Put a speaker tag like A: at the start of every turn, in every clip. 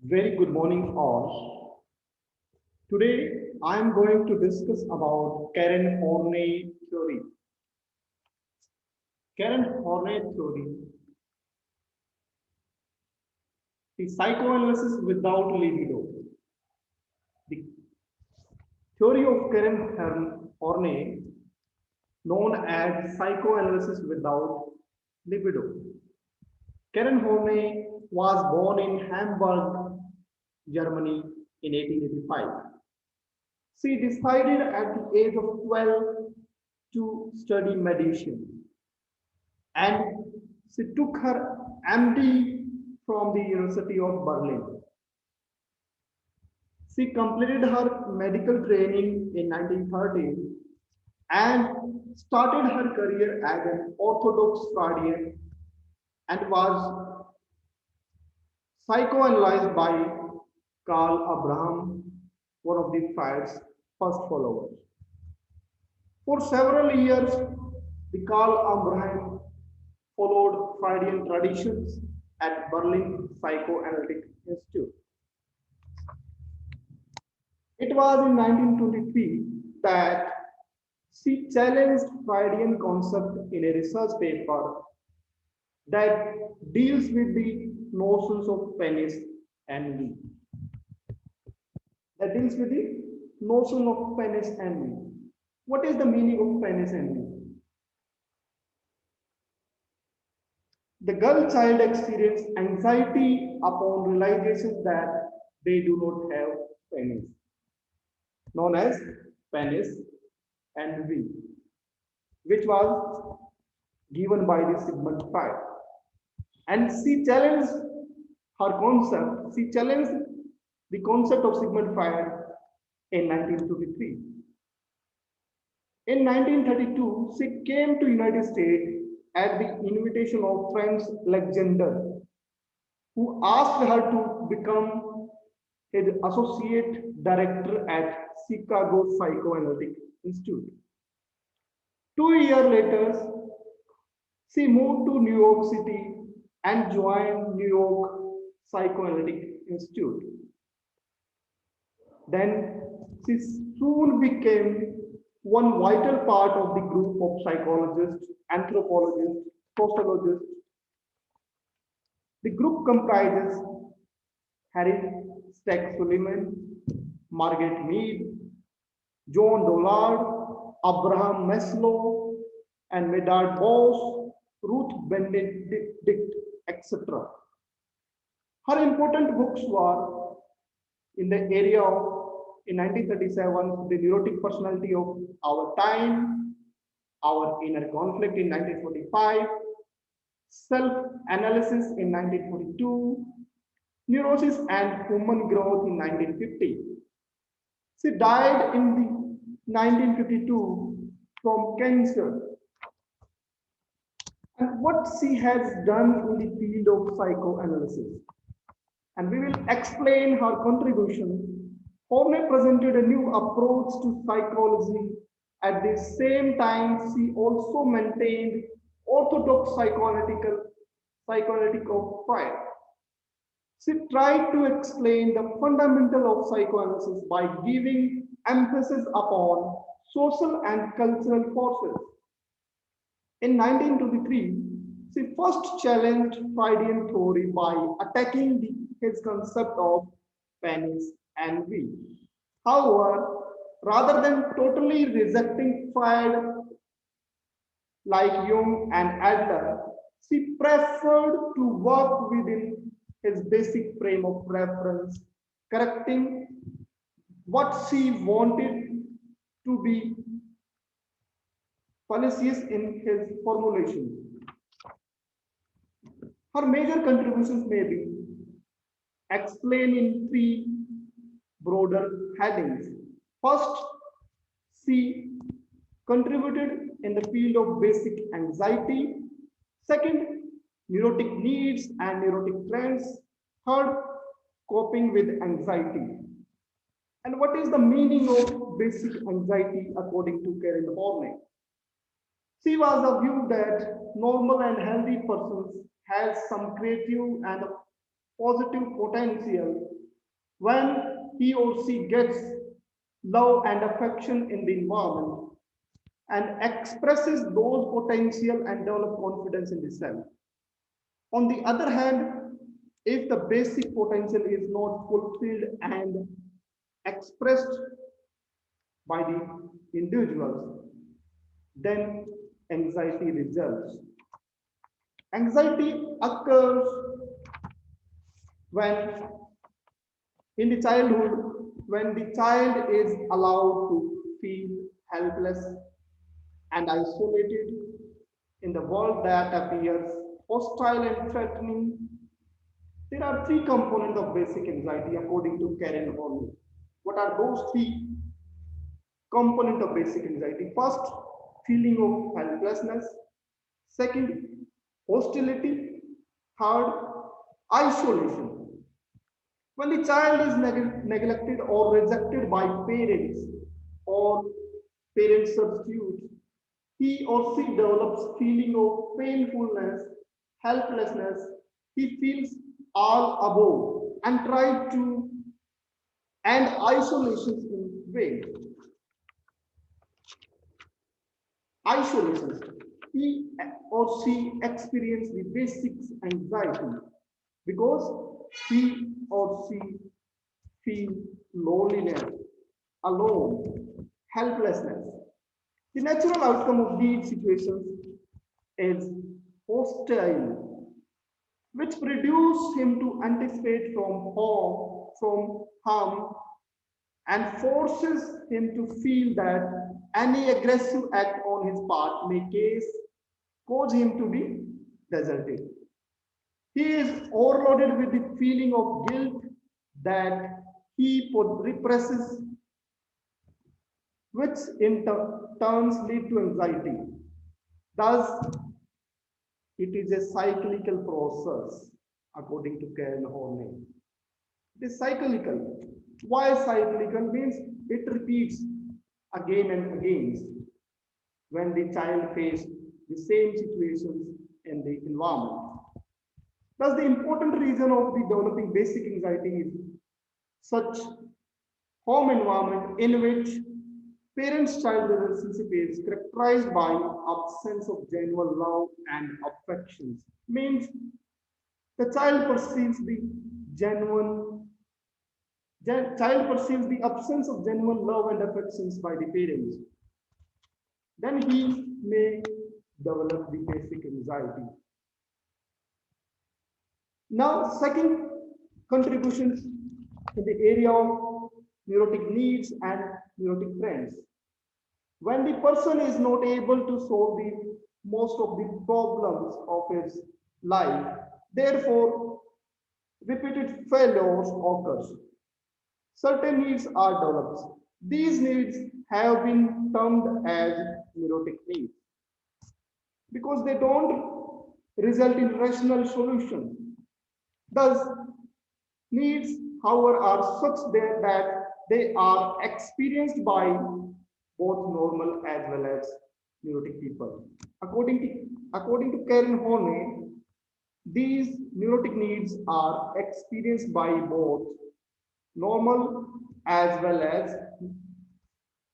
A: Very good morning, all. Today, I am going to discuss about Karen Horney theory. Karen Horney theory, the psychoanalysis without libido. The theory of Karen Horney, known as psychoanalysis without libido. Karen Horney was born in Hamburg, Germany in 1885. She decided at the age of 12 to study medicine, and she took her MD from the University of Berlin. She completed her medical training in 1930 and started her career as an Orthodox Freudian and was psychoanalyzed by Carl Abraham, one of the Freud's first followers. For several years, the Carl Abraham followed Freudian traditions at Berlin Psychoanalytic Institute. It was in 1923 that she challenged Freudian concept in a research paper that deals with the notions of penis and me. That deals with the notion of penis and me. What is the meaning of penis and me? The girl child experience anxiety upon realization that they do not have penis, known as penis envy, which was given by the Sigmund Freud. And she challenged her concept, she challenged the concept of Sigmund Freud in 1923. In 1932, she came to United States at the invitation of Franz Alexander, who asked her to become his associate director at Chicago Psychoanalytic Institute. 2 years later, she moved to New York City and joined New York Psychoanalytic Institute. Then she soon became one vital part of the group of psychologists, anthropologists, sociologists. The group comprises Harry Stack Suleiman, Margaret Mead, John Dollard, Abraham Maslow, and Medard Boss, Ruth Benedict, etc. Her important books were in the area of, in 1937, The Neurotic Personality of Our Time, Our Inner Conflict in 1945, Self-Analysis in 1942, Neurosis and Human Growth in 1950. She died in the 1952 from cancer. And what she has done in the field of psychoanalysis. And we will explain her contribution. Horney presented a new approach to psychology. At the same time, she also maintained orthodox psychoanalytic of Freud. She tried to explain the fundamental of psychoanalysis by giving emphasis upon social and cultural forces. In 1923, she first challenged Freudian theory by attacking his concept of penis envy. However, rather than totally rejecting Freud like Jung and Adler, she preferred to work within his basic frame of reference, correcting what she wanted to be fallacious in his formulation. Her major contributions may be explained in three broader headings. First, she contributed in the field of basic anxiety. Second, neurotic needs and neurotic trends. Third, coping with anxiety. And what is the meaning of basic anxiety according to Karen Horney? She was of view that normal and healthy persons have some creative and positive potential when he or she gets love and affection in the environment and expresses those potential and develop confidence in the self. On the other hand, if the basic potential is not fulfilled and expressed by the individuals, then anxiety results. Anxiety occurs when in the childhood, when the child is allowed to feel helpless and isolated in the world that appears hostile and threatening. There are three components of basic anxiety according to Karen Horney. What are those three components of basic anxiety? First, feeling of helplessness. Second, hostility. Third, isolation. When the child is neglected or rejected by parents or parent substitutes, he or she develops feeling of painfulness, helplessness. He feels all above and try to end isolations in ways. Isolations. He or she experience the basics anxiety because he or she feel loneliness, alone, helplessness. The natural outcome of these situations is hostile, which produce him to anticipate from harm, and forces him to feel that any aggressive act on his part may cause him to be deserted. He is overloaded with the feeling of guilt that he represses, which in turns lead to anxiety. Thus, it is a cyclical process, according to Karen Horney. It is cyclical. Why cyclical? Means it repeats again and again when the child faces the same situations in the environment. Thus, the important reason of the developing basic anxiety is such home environment in which parents-child relationship is characterized by absence of genuine love and affections. Means the child perceives the genuine child perceives the absence of genuine love and affections by the parents. Then he may develop the basic anxiety. Now, second contributions in the area of neurotic needs and neurotic trends. When the person is not able to solve the most of the problems of his life, therefore repeated failures occurs. Certain needs are developed. These needs have been termed as neurotic needs because they don't result in rational solutions. Thus, needs, however, are such that they are experienced by both normal as well as neurotic people. According to Karen Horney, these neurotic needs are experienced by both normal as well as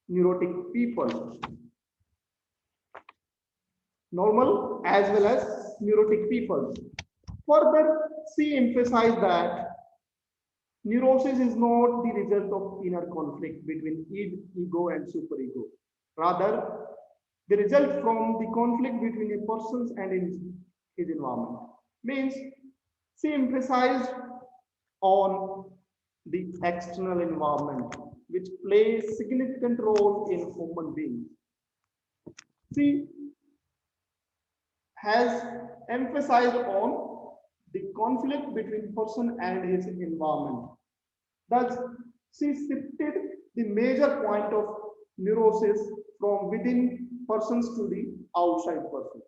A: neurotic people. Normal as well as neurotic people. Further, she emphasized that neurosis is not the result of inner conflict between ego and superego. Rather, the result from the conflict between a person and his environment. Means she emphasized on the external environment, which plays significant role in human beings. She has emphasized on the conflict between person and his environment. Thus, she shifted the major point of neurosis from within persons to the outside person.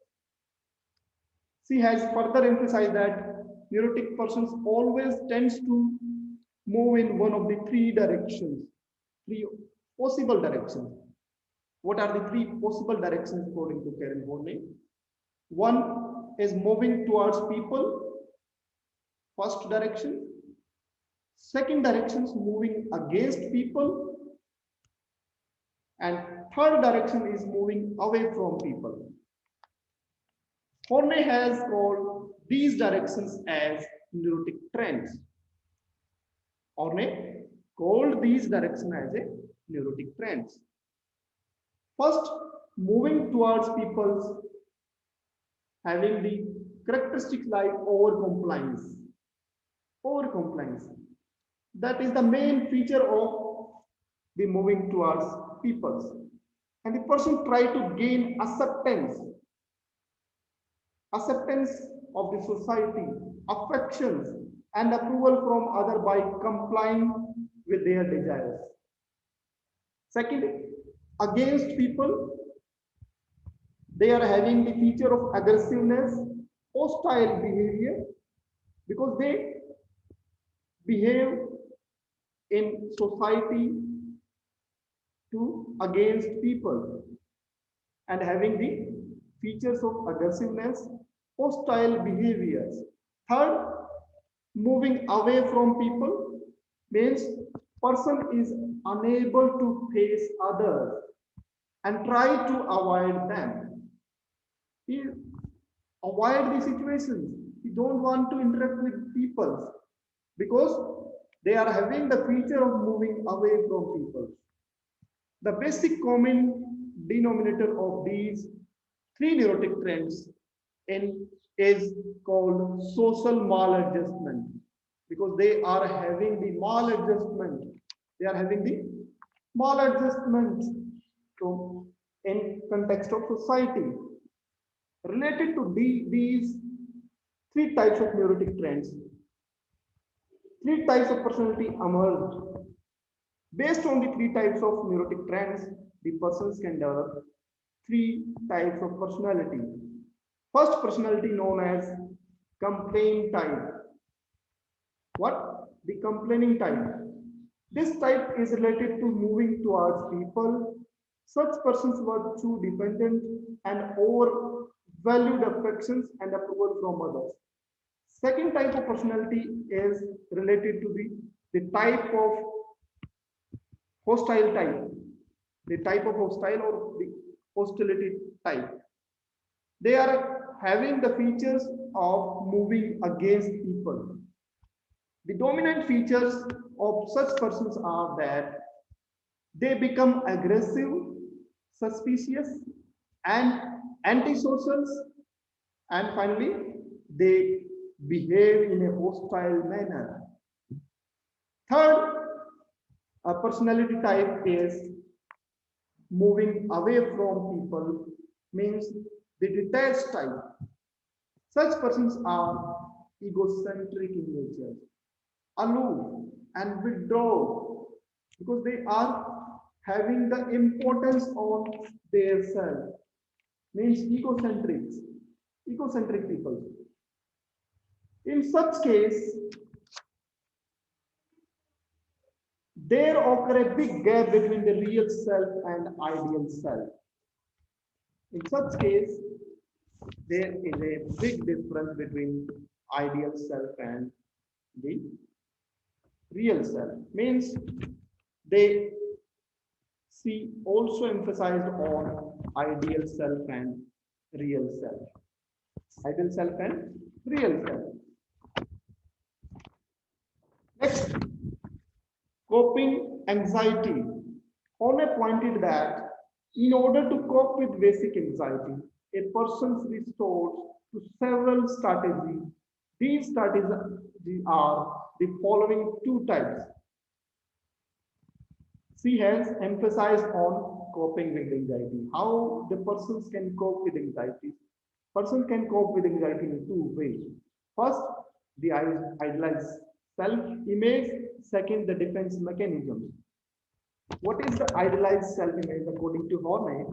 A: She has further emphasized that neurotic persons always tends to move in one of the three directions, three possible directions. What are the three possible directions according to Karen Horney? One is moving towards people. first direction. Second direction is moving against people. And third direction is moving away from people. Horney has called these directions as neurotic trends. Horney called these directions as a neurotic trends. First, moving towards people's having the characteristics like over compliance. Over compliance. That is the main feature of the moving towards peoples. And the person try to gain acceptance of the society, affections, and approval from other by complying with their desires. Second, against people, they are having the feature of aggressiveness, hostile behavior, because they behave in society to against people and having the features of aggressiveness, hostile behaviors. Third, moving away from people means person is unable to face others and try to avoid them. He avoid the situations. He don't want to interact with people because they are having the feature of moving away from people. The basic common denominator of these three neurotic trends is called social maladjustment, because they are having the maladjustment. They are having the maladjustment in context of society. Related to these three types of neurotic trends, three types of personality emerged. Based on the three types of neurotic trends, the persons can develop three types of personality. First personality known as complaint type. What? The complaining type. This type is related to moving towards people. Such persons were too dependent and overvalued affections and approval from others. Second type of personality is related to the type of hostile type, the type of hostile or the hostility type. They are having the features of moving against people. The dominant features of such persons are that they become aggressive, suspicious, and antisocials, and finally, they behave in a hostile manner. Third, a personality type is moving away from people, means the detached type. Such persons are egocentric in nature, aloof and withdraw, because they are having the importance on their self, means egocentric people. In such case, there occur a big gap between the real self and ideal self. In such case, there is a big difference between ideal self and the real self. Means they see also emphasized on ideal self and real self. Ideal self and real self. Next, coping anxiety. Horner pointed that in order to cope with basic anxiety, a person resorts to several strategies. These strategies are the following two types. She has emphasized on coping with anxiety. How the persons can cope with anxiety. Person can cope with anxiety in two ways. First, the idealized self-image. Second, the defense mechanism. What is the idealized self-image according to Horney?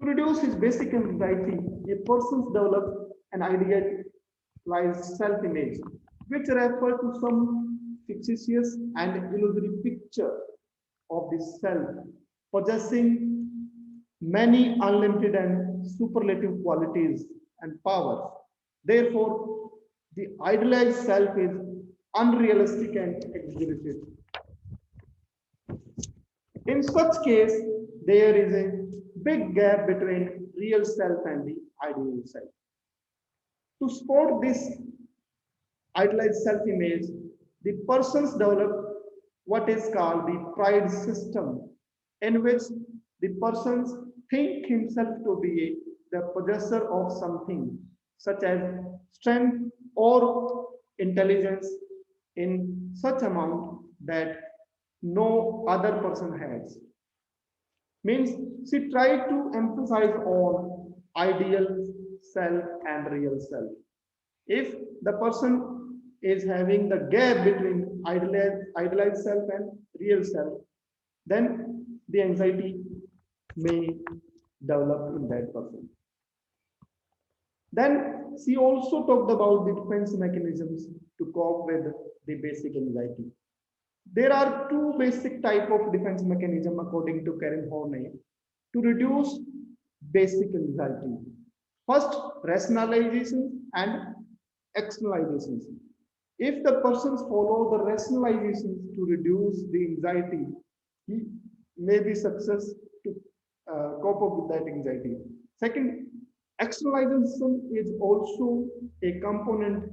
A: To reduce his basic anxiety, a person develops an idealized self-image, which refers to some fictitious and illusory picture of the self possessing many unlimited and superlative qualities and powers. Therefore, The idealized self is unrealistic and exaggerated. In such case, there is a big gap between real self and the ideal self. To support this idealized self-image, the persons develop what is called the pride system, in which the persons think himself to be the possessor of something, such as strength or intelligence in such amount that no other person has. Means she tried to emphasize on ideal self and real self. If the person is having the gap between idealized self and real self, then the anxiety may develop in that person. Then she also talked about the defense mechanisms to cope with the basic anxiety. There are two basic type of defense mechanism according to Karen Horney to reduce basic anxiety. First, rationalization and externalizations. If the persons follow the rationalizations to reduce the anxiety, he may be success to cope up with that anxiety. Second, externalization is also a component,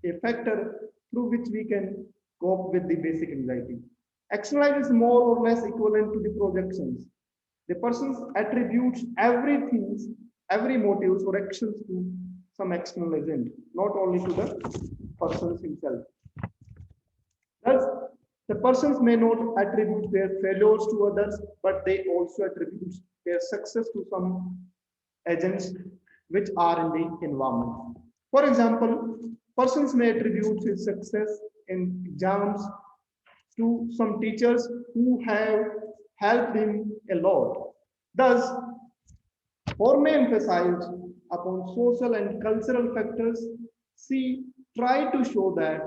A: a factor through which we can cope with the basic anxiety. Externalization is more or less equivalent to the projections. The person attributes everything, every motives or actions to some external agent, not only to the person himself. Thus, the persons may not attribute their failures to others, but they also attribute their success to some agents which are in the environment. For example, persons may attribute his success in exams to some teachers who have helped him a lot. Thus, Horme emphasized upon social and cultural factors. She tried to show that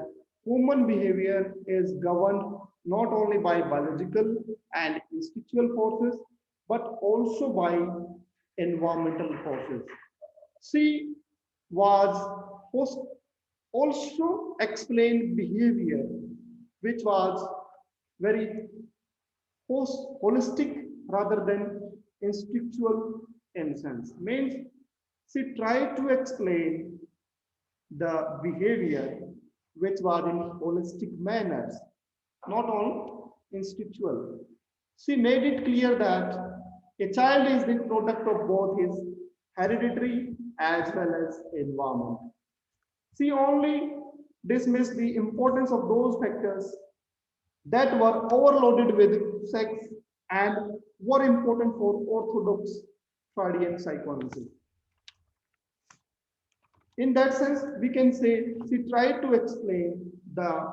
A: human behavior is governed not only by biological and instinctual forces, but also by environmental forces. She was also explained behavior which was very holistic rather than instinctual in sense. Means she tried to explain the behavior which was in holistic manners, not all instinctual. She made it clear that a child is the product of both his hereditary as well as environment. She only dismissed the importance of those factors that were overloaded with sex and were important for orthodox Freudian psychoanalysis. In that sense, we can say she tried to explain the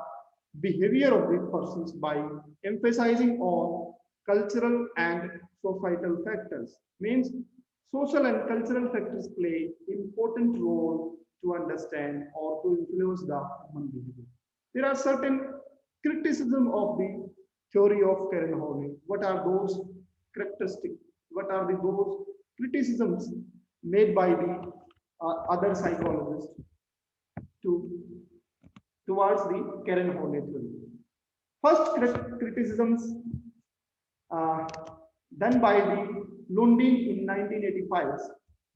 A: behavior of the persons by emphasizing on cultural and societal factors. Means social and cultural factors play important role to understand or to influence the human behavior. There are certain criticism of the theory of Karen Horney. What are those characteristics? What are those criticisms made by the other psychologists to towards the Karen Horney theory? First criticisms uh, done by the Lundin in 1985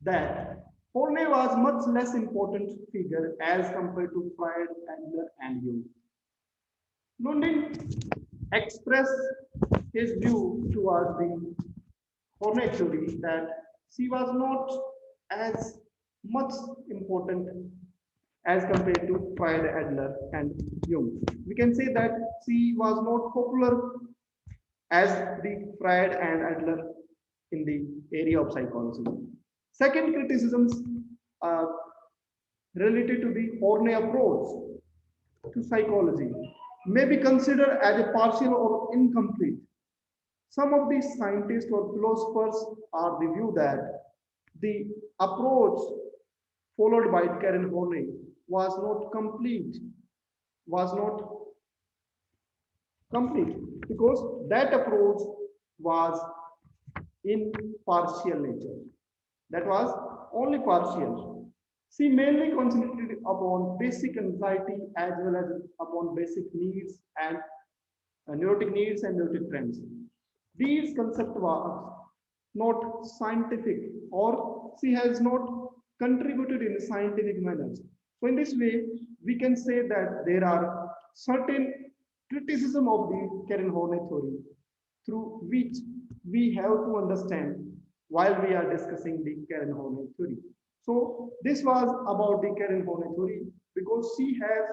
A: that Horney was much less important figure as compared to Freud, Adler, and Jung. Lundin expressed his view towards the Horney theory that she was not as much important as compared to Freud, Adler, and Jung. We can say that she was not popular as the Freud and Adler in the area of psychology. Second criticisms uh, related to the Horney approach to psychology may be considered as a partial or incomplete. Some of these scientists or philosophers are the view that the approach followed by Karen Horney was not complete because that approach was in partial nature. That was only partial. She mainly concentrated upon basic anxiety as well as upon basic needs and neurotic needs and neurotic trends. These concepts were not scientific or she has not contributed in scientific manners. So in this way, we can say that there are certain criticism of the Karen Horney theory through which we have to understand while we are discussing the Karen Horney theory. So this was about the Karen Horney theory because she has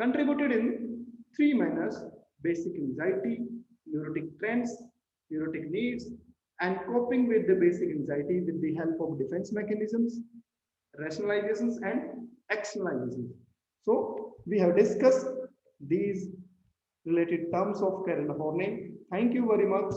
A: contributed in three manners: basic anxiety, neurotic trends, neurotic needs, and coping with the basic anxiety with the help of defense mechanisms, rationalizations, and externalizations. So, we have discussed these related terms of Karen Horney. Thank you very much.